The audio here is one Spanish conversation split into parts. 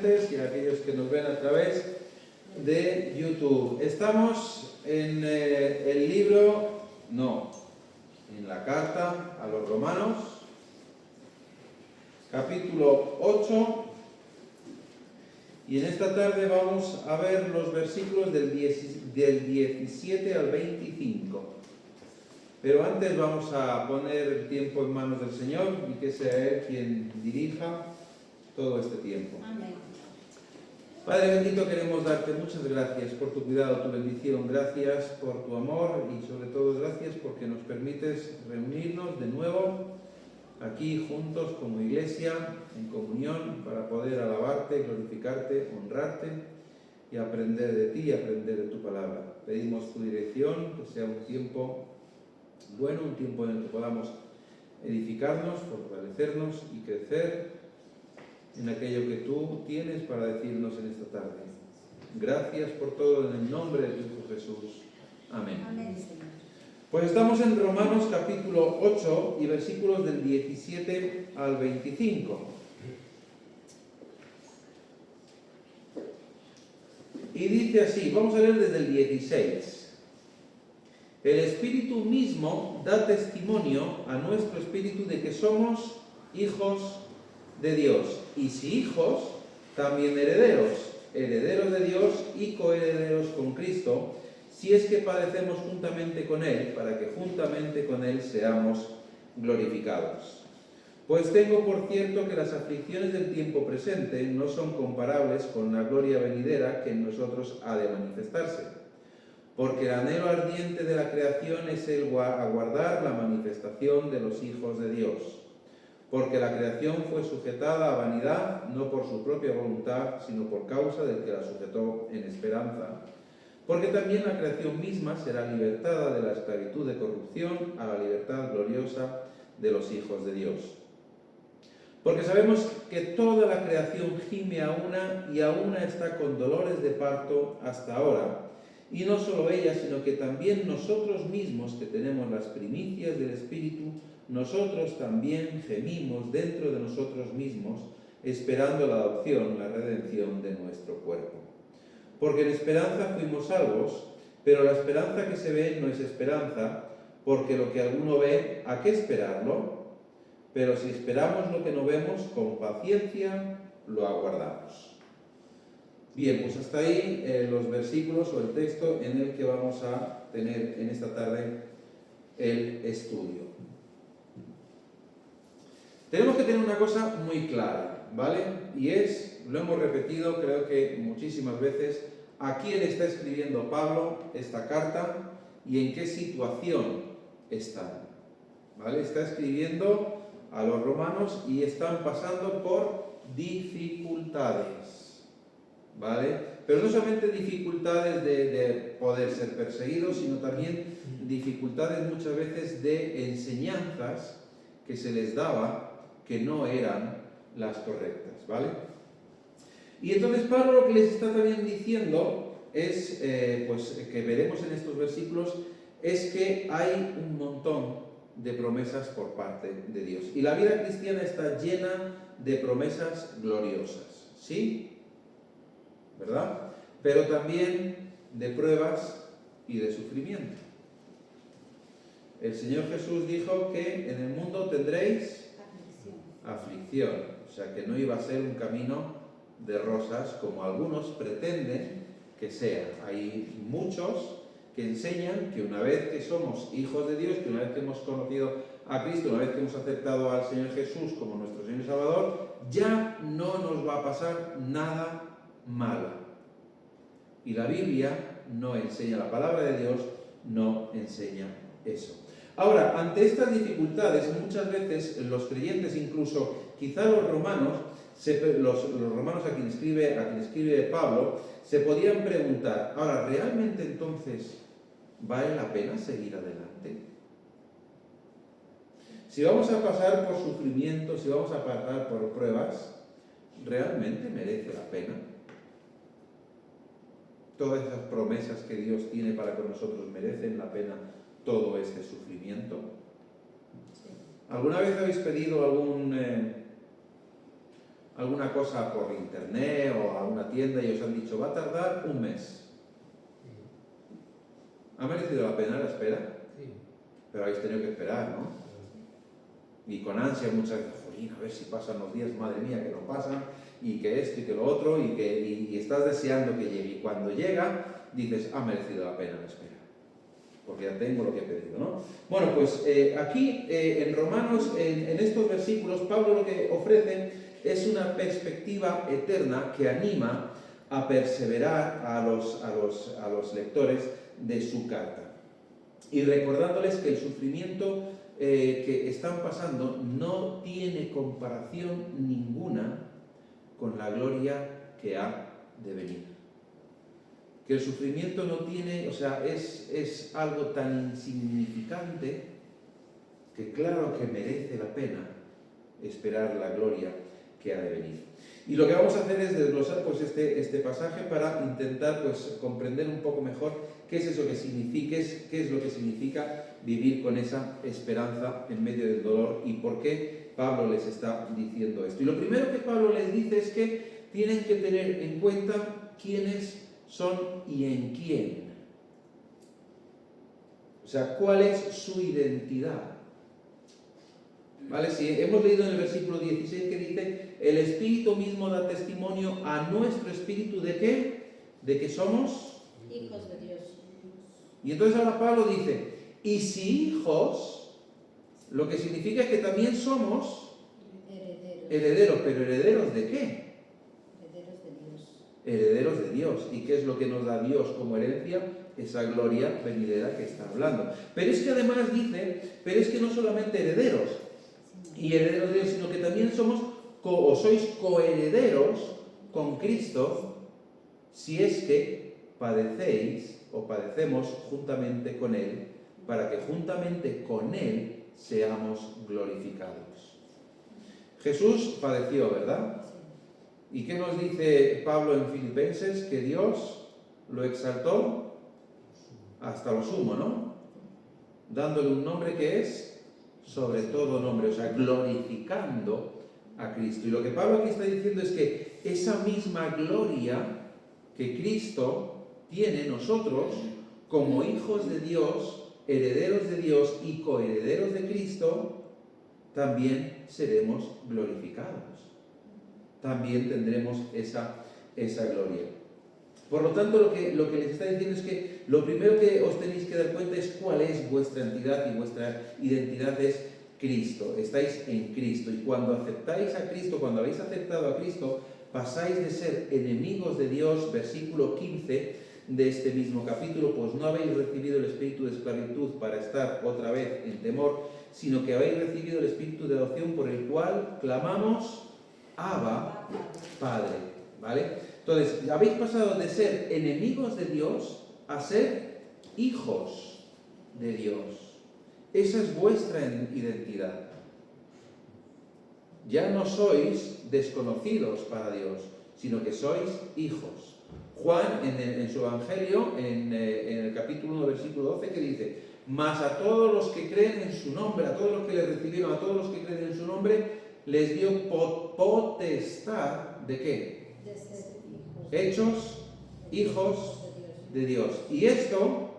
presentes y a aquellos que nos ven a través de YouTube. Estamos en en la carta a los Romanos, capítulo 8, y en esta tarde vamos a ver los versículos del 17 al 25. Pero antes vamos a poner el tiempo en manos del Señor y que sea Él quien dirija todo este tiempo. Amén. Padre bendito, queremos darte muchas gracias por tu cuidado, tu bendición, gracias por tu amor y sobre todo gracias porque nos permites reunirnos de nuevo aquí juntos como iglesia, en comunión, para poder alabarte, glorificarte, honrarte y aprender de ti y aprender de tu palabra. Pedimos tu dirección, que sea un tiempo bueno, un tiempo en el que podamos edificarnos, fortalecernos y crecer en aquello que tú tienes para decirnos en esta tarde. Gracias por todo en el nombre de tu Hijo Jesús. Amén. Amén, Señor. Pues estamos en Romanos capítulo 8 y versículos del 17 al 25. Y dice así, vamos a leer desde el 16. El Espíritu mismo da testimonio a nuestro espíritu de que somos hijos de Dios. Y si hijos, también herederos, herederos de Dios y coherederos con Cristo, si es que padecemos juntamente con Él, para que juntamente con Él seamos glorificados. Pues tengo por cierto que las aflicciones del tiempo presente no son comparables con la gloria venidera que en nosotros ha de manifestarse. Porque el anhelo ardiente de la creación es el aguardar la manifestación de los hijos de Dios. Porque la creación fue sujetada a vanidad, no por su propia voluntad, sino por causa del que la sujetó en esperanza. Porque también la creación misma será libertada de la esclavitud de corrupción a la libertad gloriosa de los hijos de Dios. Porque sabemos que toda la creación gime a una y a una está con dolores de parto hasta ahora. Y no solo ella, sino que también nosotros mismos, que tenemos las primicias del Espíritu, nosotros también gemimos dentro de nosotros mismos, esperando la adopción, la redención de nuestro cuerpo. Porque en esperanza fuimos salvos, pero la esperanza que se ve no es esperanza, porque lo que alguno ve, ¿a qué esperarlo? Pero si esperamos lo que no vemos, con paciencia lo aguardamos. Bien, pues hasta ahí los versículos o el texto en el que vamos a tener en esta tarde el estudio. Tenemos que tener una cosa muy clara, ¿vale? Y es, lo hemos repetido creo que muchísimas veces, a quién está escribiendo Pablo esta carta y en qué situación están, ¿vale? Está escribiendo a los romanos y están pasando por dificultades, ¿vale? Pero no solamente dificultades de poder ser perseguidos, sino también dificultades muchas veces de enseñanzas que se les daba que no eran las correctas, ¿vale? Y entonces Pablo lo que les está también diciendo es, pues que veremos en estos versículos, es que hay un montón de promesas por parte de Dios. Y la vida cristiana está llena de promesas gloriosas, ¿sí? ¿Verdad? Pero también de pruebas y de sufrimiento. El Señor Jesús dijo que en el mundo tendréis aflicción, o sea que no iba a ser un camino de rosas como algunos pretenden que sea. Hay muchos que enseñan que una vez que somos hijos de Dios, que una vez que hemos conocido a Cristo, una vez que hemos aceptado al Señor Jesús como nuestro Señor y Salvador, ya no nos va a pasar nada malo. Y la Biblia no enseña, la palabra de Dios no enseña eso. Ahora, ante estas dificultades, muchas veces los creyentes, incluso quizá los romanos a quien escribe Pablo, se podían preguntar, ahora, ¿realmente entonces vale la pena seguir adelante? Si vamos a pasar por sufrimiento, si vamos a pasar por pruebas, ¿realmente merece la pena? Todas esas promesas que Dios tiene para con nosotros, ¿merecen la pena todo este sufrimiento? ¿Alguna vez habéis pedido alguna cosa por internet o a una tienda y os han dicho, va a tardar un mes. ¿Ha merecido la pena la espera? Sí. Pero habéis tenido que esperar, ¿no? Y con ansia muchas veces, jolín, a ver si pasan los días, madre mía, que no pasan, y que esto y que lo otro, y estás deseando que llegue. Y cuando llega, dices, ha merecido la pena la espera, porque ya tengo lo que he pedido, ¿no? Bueno, pues aquí en Romanos, en estos versículos, Pablo lo que ofrece es una perspectiva eterna que anima a perseverar a los lectores de su carta. Y recordándoles que el sufrimiento que están pasando no tiene comparación ninguna con la gloria que ha de venir. Que el sufrimiento no tiene, o sea, es algo tan insignificante que claro que merece la pena esperar la gloria que ha de venir. Y lo que vamos a hacer es desglosar pues, este pasaje para intentar pues, comprender un poco mejor qué es eso que significa, qué es lo que significa vivir con esa esperanza en medio del dolor y por qué Pablo les está diciendo esto. Y lo primero que Pablo les dice es que tienen que tener en cuenta quiénes son y en quién. O sea, cuál es su identidad. ¿Vale? Si hemos leído en el versículo 16 que dice, el Espíritu mismo da testimonio a nuestro espíritu ¿de qué? De que somos hijos de Dios. Y entonces ahora Pablo dice, y si hijos, lo que significa es que también somos herederos, pero ¿herederos de qué? Herederos de Dios. Herederos de Dios. ¿Y qué es lo que nos da Dios como herencia? Esa gloria venidera que está hablando. Pero es que además dice, pero es que no solamente herederos y herederos de Dios, sino que también somos o sois coherederos con Cristo, si es que padecéis o padecemos juntamente con Él, para que juntamente con Él seamos glorificados. Jesús padeció, ¿verdad? ¿Y qué nos dice Pablo en Filipenses? Que Dios lo exaltó hasta lo sumo, ¿no? Dándole un nombre que es sobre todo nombre, o sea, glorificando a Cristo. Y lo que Pablo aquí está diciendo es que esa misma gloria que Cristo tiene, nosotros, como hijos de Dios, herederos de Dios y coherederos de Cristo, también seremos glorificados. También tendremos esa gloria. Por lo tanto, lo que les está diciendo es que lo primero que os tenéis que dar cuenta es cuál es vuestra entidad, y vuestra identidad es Cristo. Estáis en Cristo, y cuando aceptáis a Cristo, cuando habéis aceptado a Cristo, pasáis de ser enemigos de Dios, versículo 15 de este mismo capítulo, pues no habéis recibido el espíritu de esclavitud para estar otra vez en temor, sino que habéis recibido el espíritu de adopción por el cual clamamos Abba, Padre, ¿vale? Entonces, habéis pasado de ser enemigos de Dios a ser hijos de Dios. Esa es vuestra identidad. Ya no sois desconocidos para Dios, sino que sois hijos. Juan, en su Evangelio, en el capítulo 1, versículo 12, que dice, mas a todos los que creen en su nombre, a todos los que le recibieron, a todos los que creen en su nombre, les dio potestad, ¿de qué? De ser hijos. Hechos hijos de Dios. Y esto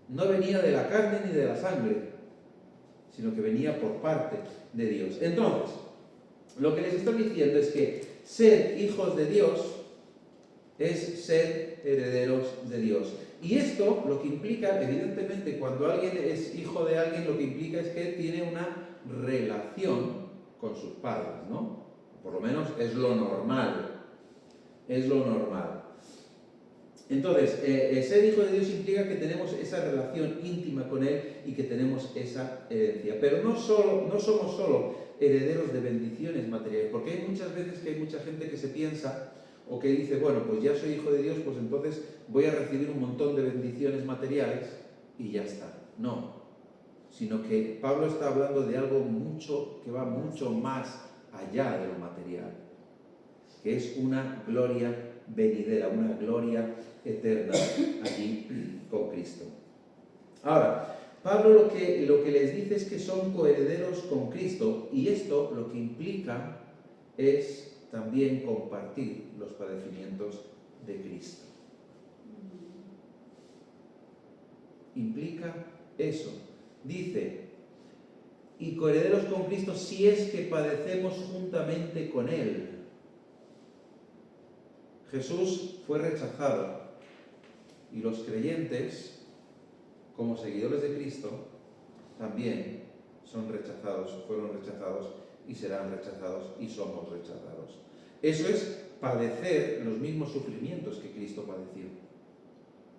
no venía de la carne ni de la sangre, sino que venía por parte de Dios. Entonces, lo que les estoy diciendo es que ser hijos de Dios es ser herederos de Dios. Y esto lo que implica, evidentemente, cuando alguien es hijo de alguien, lo que implica es que tiene una relación con sus padres, ¿no? Por lo menos es lo normal. Es lo normal. Entonces, ser hijo de Dios implica que tenemos esa relación íntima con Él y que tenemos esa herencia. Pero no somos solo herederos de bendiciones materiales, porque hay muchas veces que hay mucha gente que se piensa o que dice, bueno, pues ya soy hijo de Dios, pues entonces voy a recibir un montón de bendiciones materiales y ya está. No, sino que Pablo está hablando de algo que va mucho más allá de lo material, que es una gloria venidera, una gloria eterna allí con Cristo. Ahora, Pablo lo que les dice es que son coherederos con Cristo, y esto lo que implica es también compartir los padecimientos de Cristo. Implica eso. Dice, y coherederos con Cristo si es que padecemos juntamente con Él. Jesús fue rechazado y los creyentes, como seguidores de Cristo, también son rechazados, fueron rechazados y serán rechazados y somos rechazados. Eso es padecer los mismos sufrimientos que Cristo padeció,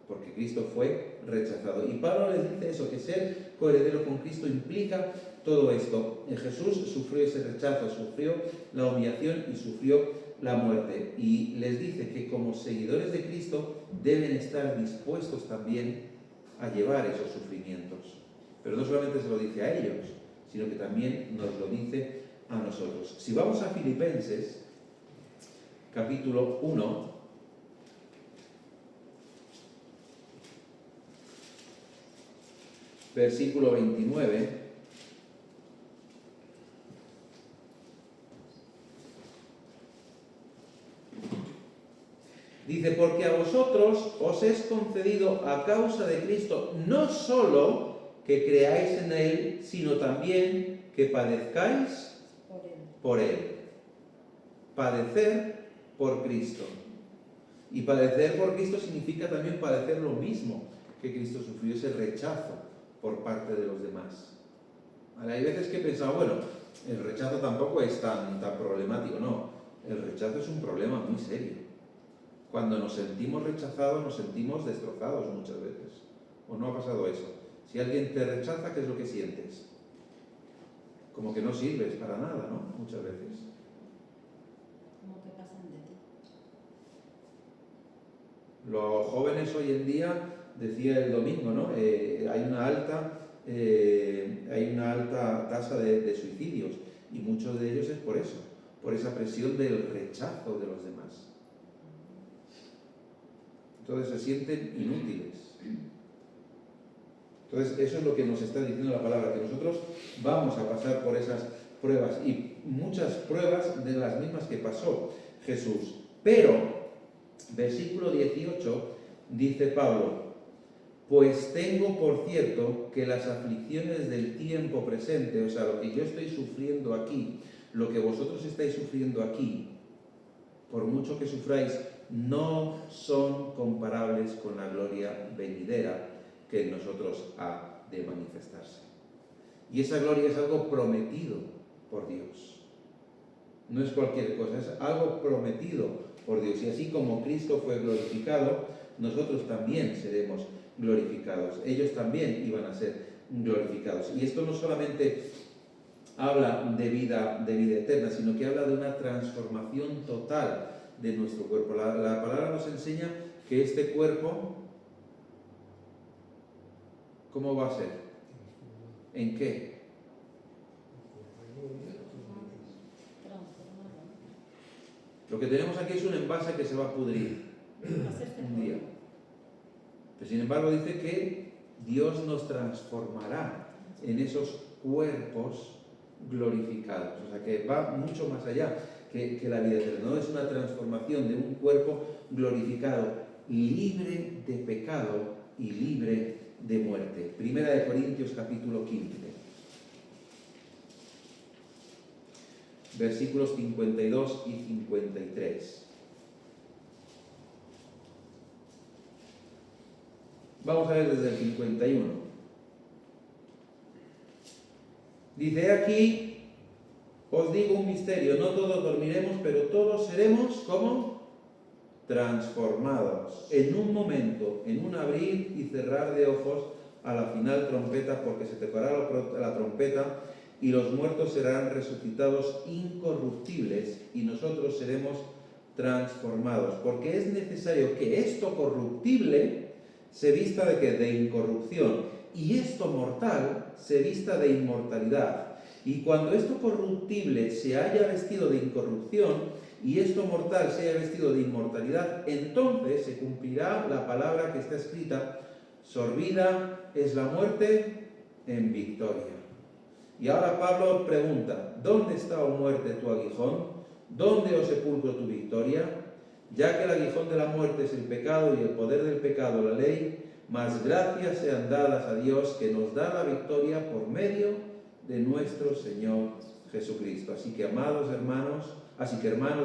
porque Cristo fue rechazado. Y Pablo les dice eso, que ser coheredero con Cristo implica todo esto. Jesús sufrió ese rechazo, sufrió la humillación y sufrió la muerte. Y les dice que como seguidores de Cristo deben estar dispuestos también a llevar esos sufrimientos. Pero no solamente se lo dice a ellos, sino que también nos lo dice a nosotros. Si vamos a Filipenses, capítulo 1, versículo 29, dice, porque a vosotros os es concedido a causa de Cristo no solo que creáis en Él, sino también que padezcáis por Él. Padecer por Cristo. Y padecer por Cristo significa también padecer lo mismo que Cristo sufrió, ese rechazo por parte de los demás. Ahora, hay veces que he pensado, bueno, el rechazo tampoco es tan problemático. No, el rechazo es un problema muy serio. Cuando nos sentimos rechazados, nos sentimos destrozados muchas veces. ¿O no ha pasado eso? Si alguien te rechaza, ¿qué es lo que sientes? Como que no sirves para nada, ¿no? Muchas veces. Como que pasan de ti. Los jóvenes hoy en día, decía el domingo, ¿no? Hay una alta tasa de suicidios, y muchos de ellos es por eso, por esa presión del rechazo de los demás. Entonces se sienten inútiles. Entonces eso es lo que nos está diciendo la palabra, que nosotros vamos a pasar por esas pruebas, y muchas pruebas de las mismas que pasó Jesús. Pero, versículo 18, dice Pablo, pues tengo por cierto que las aflicciones del tiempo presente, o sea, lo que yo estoy sufriendo aquí, lo que vosotros estáis sufriendo aquí, por mucho que sufráis, no son comparables con la gloria venidera que en nosotros ha de manifestarse. Y esa gloria es algo prometido por Dios. No es cualquier cosa, es algo prometido por Dios. Y así como Cristo fue glorificado, nosotros también seremos glorificados. Ellos también iban a ser glorificados. Y esto no solamente habla de vida eterna, sino que habla de una transformación total de nuestro cuerpo. La palabra nos enseña que este cuerpo, ¿cómo va a ser? ¿En qué? Lo que tenemos aquí es un envase que se va a pudrir un día. Pero sin embargo dice que Dios nos transformará en esos cuerpos glorificados. O sea que va mucho más allá que la vida eterna. No es una transformación de un cuerpo glorificado, libre de pecado y libre de muerte. Primera de Corintios capítulo 15. Versículos 52 y 53. Vamos a ver desde el 51. Dice aquí, os digo un misterio, no todos dormiremos, pero todos seremos, ¿cómo? Transformados. En un momento, en un abrir y cerrar de ojos, a la final trompeta, porque se tocará la trompeta, y los muertos serán resucitados incorruptibles, y nosotros seremos transformados. Porque es necesario que esto corruptible se vista de ¿qué? De incorrupción, y esto mortal se vista de inmortalidad. Y cuando esto corruptible se haya vestido de incorrupción y esto mortal se haya vestido de inmortalidad, entonces se cumplirá la palabra que está escrita: sorbida es la muerte en victoria. Y ahora Pablo pregunta: ¿dónde está, oh muerte, tu aguijón? ¿Dónde, oh sepulcro, tu victoria? Ya que el aguijón de la muerte es el pecado y el poder del pecado la ley, mas gracias sean dadas a Dios que nos da la victoria por medio de nuestro Señor Jesucristo. Así que, hermanos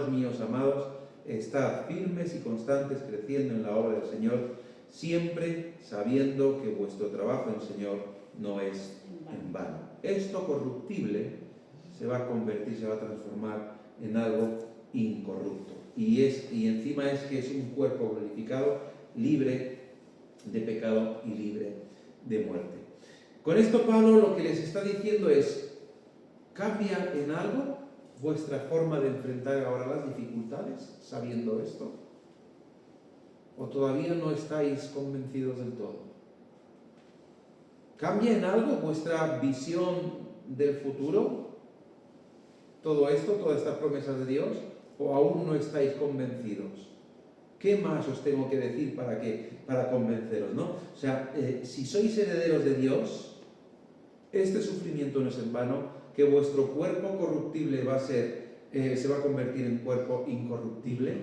míos amados, estad firmes y constantes creciendo en la obra del Señor, siempre sabiendo que vuestro trabajo en el Señor no es en vano. Esto corruptible se va a convertir, se va a transformar en algo incorrupto. Y encima es que es un cuerpo glorificado, libre de pecado y libre de muerte. Con esto Pablo lo que les está diciendo es: ¿cambia en algo vuestra forma de enfrentar ahora las dificultades sabiendo esto? ¿O todavía no estáis convencidos del todo? ¿Cambia en algo vuestra visión del futuro? ¿Todo esto, todas estas promesas de Dios? ¿O aún no estáis convencidos? ¿Qué más os tengo que decir para convenceros, ¿no? O sea, si sois herederos de Dios, este sufrimiento no es en vano, que vuestro cuerpo corruptible se va a convertir en cuerpo incorruptible,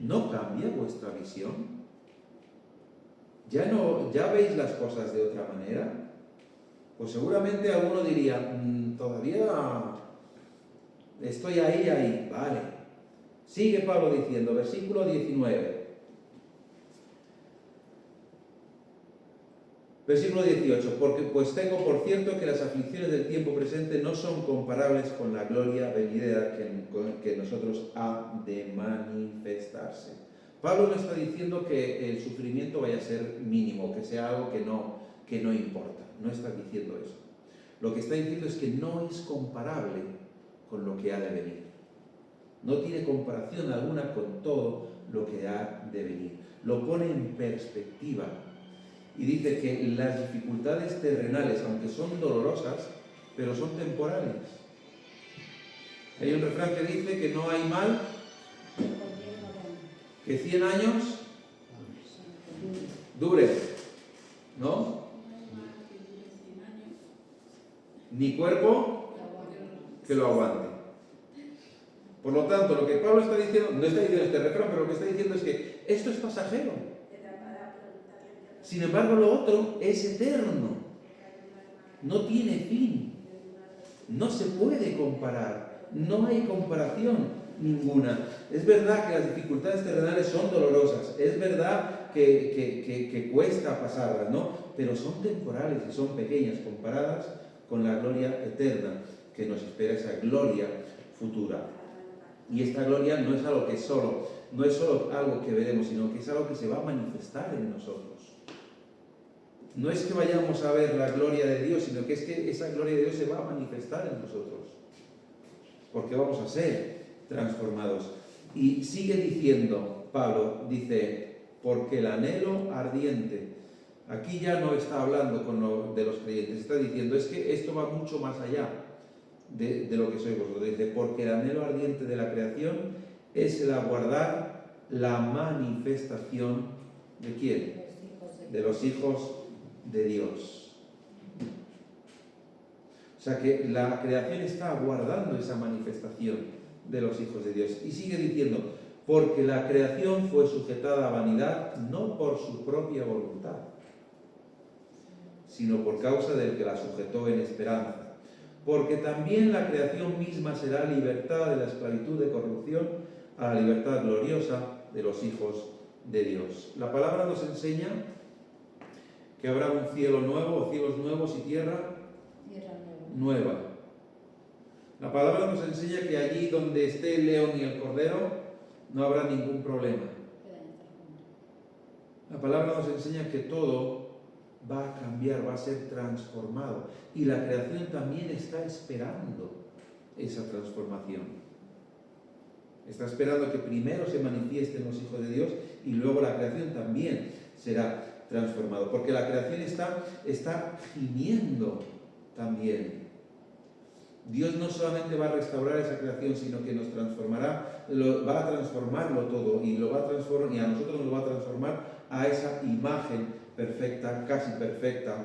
¿no cambia vuestra visión? ¿Ya veis las cosas de otra manera? Pues seguramente alguno diría, todavía estoy ahí, vale. Sigue Pablo diciendo, versículo 19. Versículo 18, porque pues tengo por cierto que las aflicciones del tiempo presente no son comparables con la gloria venidera que en nosotros ha de manifestarse. Pablo no está diciendo que el sufrimiento vaya a ser mínimo, que sea algo que no importa, no está diciendo eso. Lo que está diciendo es que no es comparable con lo que ha de venir. No tiene comparación alguna con todo lo que ha de venir. Lo pone en perspectiva. Y dice que las dificultades terrenales, aunque son dolorosas, pero son temporales. Hay un refrán que dice que no hay mal que 100 años dure, ¿no? Ni cuerpo que lo aguante. Por lo tanto, lo que Pablo está diciendo, no está diciendo este refrán, pero lo que está diciendo es que esto es pasajero. Sin embargo, lo otro es eterno, no tiene fin, no se puede comparar, no hay comparación ninguna. Es verdad que las dificultades terrenales son dolorosas, es verdad que cuesta pasarlas, ¿no? Pero son temporales y son pequeñas comparadas con la gloria eterna que nos espera, esa gloria futura. Y esta gloria no es algo no es solo algo que veremos, sino que es algo que se va a manifestar en nosotros. No es que vayamos a ver la gloria de Dios, sino que es que esa gloria de Dios se va a manifestar en nosotros. Porque vamos a ser transformados. Y sigue diciendo, Pablo, dice, porque el anhelo ardiente, aquí ya no está hablando de los creyentes, está diciendo, es que esto va mucho más allá de lo que sois vosotros. Dice, porque el anhelo ardiente de la creación es el aguardar la manifestación ¿de quién? De los hijos de Dios. O sea que la creación está aguardando esa manifestación de los hijos de Dios. Y sigue diciendo, porque la creación fue sujetada a vanidad no por su propia voluntad, sino por causa del que la sujetó en esperanza. Porque también la creación misma será libertada de la esclavitud de corrupción a la libertad gloriosa de los hijos de Dios. La palabra nos enseña que habrá un cielo nuevo, o cielos nuevos y tierra nueva. La palabra nos enseña que allí donde esté el león y el cordero no habrá ningún problema. La palabra nos enseña que todo va a cambiar, va a ser transformado. Y la creación también está esperando esa transformación. Está esperando que primero se manifiesten los hijos de Dios y luego la creación también será transformado, porque la creación está gimiendo también. Dios no solamente va a restaurar esa creación, sino que nos transformará, va a transformarlo todo y lo va a transformar, y a nosotros nos va a transformar a esa imagen perfecta, casi perfecta,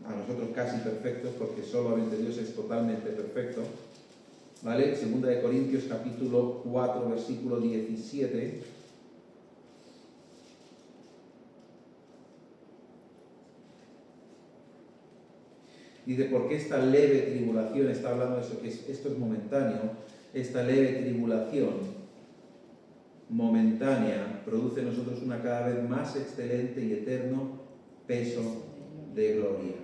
a nosotros casi perfectos, porque solamente Dios es totalmente perfecto, ¿vale? Segunda de Corintios capítulo 4, versículo 17. Dice, porque esta leve tribulación, está hablando de eso, que esto es momentáneo, esta leve tribulación momentánea produce en nosotros una cada vez más excelente y eterno peso de gloria.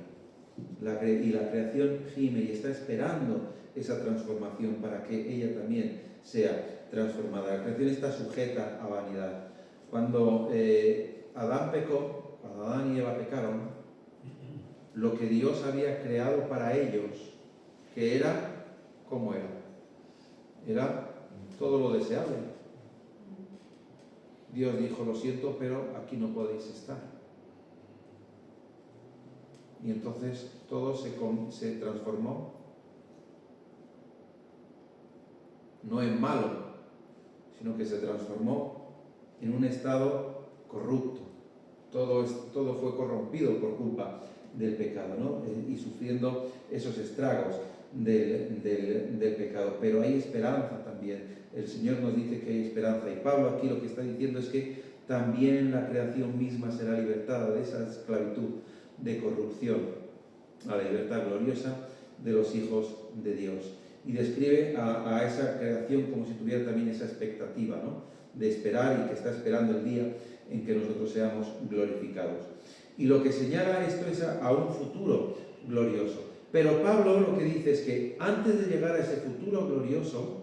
Y la creación gime y está esperando esa transformación para que ella también sea transformada. La creación está sujeta a vanidad. Cuando Adán pecó, cuando Adán y Eva pecaron, lo que Dios había creado para ellos, que era, ¿cómo era? Era todo lo deseable. Dios dijo, lo siento, pero aquí no podéis estar. Y entonces todo se transformó, no en malo, sino que se transformó en un estado corrupto. Todo fue corrompido por culpa del pecado, ¿no? Y sufriendo esos estragos del pecado. Pero hay esperanza también. El Señor nos dice que hay esperanza. Y Pablo aquí lo que está diciendo es que también la creación misma será libertada de esa esclavitud de corrupción a la libertad gloriosa de los hijos de Dios. Y describe a esa creación como si tuviera también esa expectativa, ¿no? De esperar y que está esperando el día en que nosotros seamos glorificados. Y lo que señala esto es a un futuro glorioso. Pero Pablo lo que dice es que antes de llegar a ese futuro glorioso,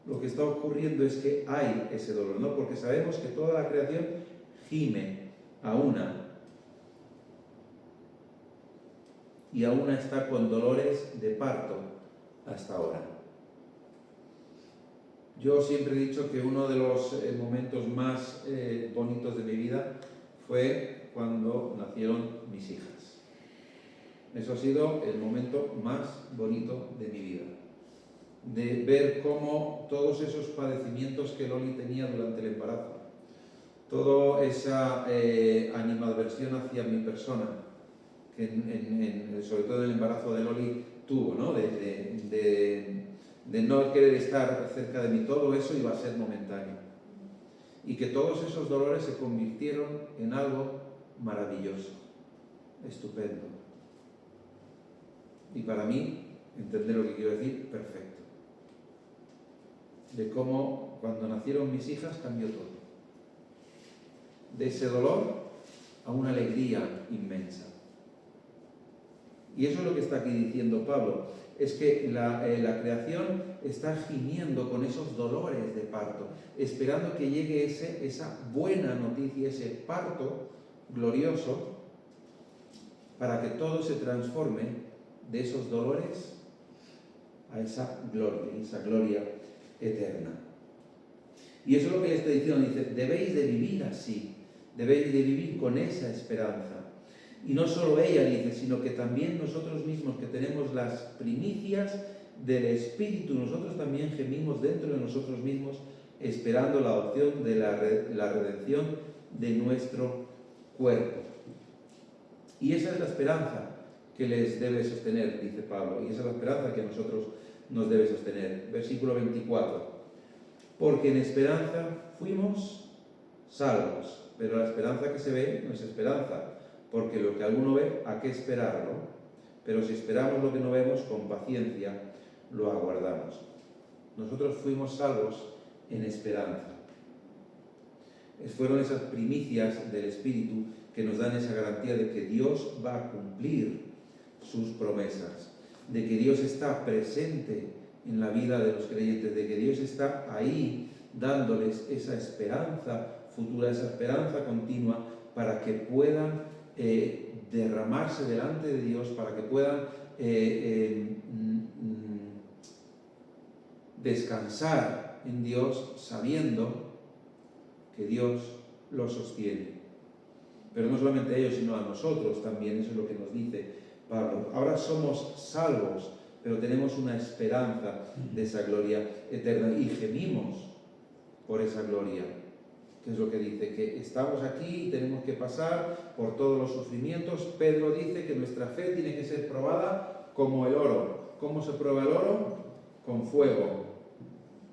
lo que está ocurriendo es que hay ese dolor, ¿no? Porque sabemos que toda la creación gime a una. Y aún está con dolores de parto hasta ahora. Yo siempre he dicho que uno de los momentos más bonitos de mi vida fue cuando nacieron mis hijas. Eso ha sido el momento más bonito de mi vida. De ver cómo todos esos padecimientos que Loli tenía durante el embarazo, toda esa animadversión hacia mi persona, que sobre todo en el embarazo de Loli tuvo, ¿no? De no querer estar cerca de mí, todo eso iba a ser momentáneo. Y que todos esos dolores se convirtieron en algo maravilloso, estupendo. Y para mí, entender lo que quiero decir, perfecto. De cómo cuando nacieron mis hijas cambió todo. De ese dolor a una alegría inmensa. Y eso es lo que está aquí diciendo Pablo, es que la creación está gimiendo con esos dolores de parto, esperando que llegue esa buena noticia, ese parto glorioso, para que todo se transforme de esos dolores a esa gloria eterna. Y eso es lo que le está diciendo, dice, debéis de vivir así, debéis de vivir con esa esperanza. Y no solo ella dice, sino que también nosotros mismos que tenemos las primicias del Espíritu, nosotros también gemimos dentro de nosotros mismos esperando la adopción de la redención de nuestro cuerpo. Y esa es la esperanza que les debe sostener, dice Pablo, y esa es la esperanza que a nosotros nos debe sostener. Versículo 24. Porque en esperanza fuimos salvos, pero la esperanza que se ve no es esperanza, porque lo que alguno ve, ¿a qué esperarlo? Pero si esperamos lo que no vemos, con paciencia lo aguardamos. Nosotros fuimos salvos en esperanza. Fueron esas primicias del Espíritu que nos dan esa garantía de que Dios va a cumplir sus promesas, de que Dios está presente en la vida de los creyentes, de que Dios está ahí dándoles esa esperanza futura, esa esperanza continua, para que puedan derramarse delante de Dios, para que puedan descansar en Dios sabiendo que Dios los sostiene. Pero no solamente a ellos, sino a nosotros también, eso es lo que nos dice Pablo. Ahora somos salvos, pero tenemos una esperanza de esa gloria eterna y gemimos por esa gloria. ¿Qué es lo que dice? Que estamos aquí y tenemos que pasar por todos los sufrimientos. Pedro dice que nuestra fe tiene que ser probada como el oro. ¿Cómo se prueba el oro? con fuego.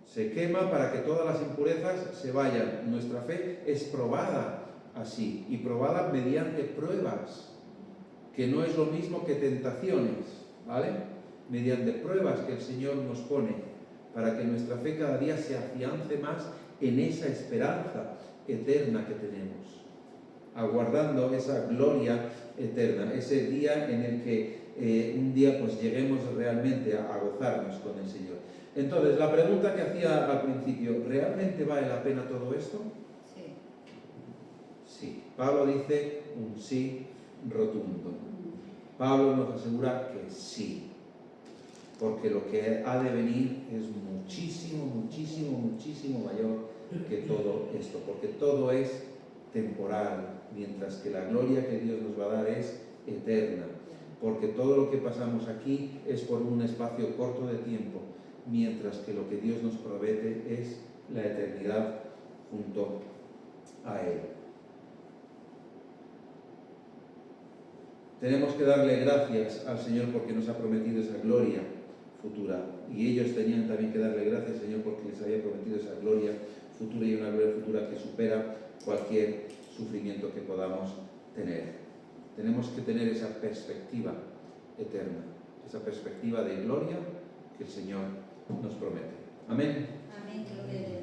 Se quema para que todas las impurezas se vayan. Nuestra fe es probada así, y probada mediante pruebas, que no es lo mismo que tentaciones, ¿vale? Mediante pruebas que el Señor nos pone, para que nuestra fe cada día se afiance más en esa esperanza eterna que tenemos, aguardando esa gloria eterna, ese día en el que un día pues lleguemos realmente a gozarnos con el Señor. Entonces, la pregunta que hacía al principio, ¿realmente vale la pena todo esto? Sí. Sí. Pablo dice un sí rotundo. Pablo nos asegura que sí, porque lo que ha de venir es muchísimo, muchísimo, muchísimo mayor que todo esto, porque todo es temporal, mientras que la gloria que Dios nos va a dar es eterna, porque todo lo que pasamos aquí es por un espacio corto de tiempo, mientras que lo que Dios nos promete es la eternidad junto a Él. Tenemos que darle gracias al Señor porque nos ha prometido esa gloria futura, y ellos tenían también que darle gracias al Señor porque les había prometido esa gloria futura, y una gloria futura que supera cualquier sufrimiento que podamos tener. Tenemos que tener esa perspectiva eterna, esa perspectiva de gloria que el Señor nos promete. Amén. Amén, gloria a Dios.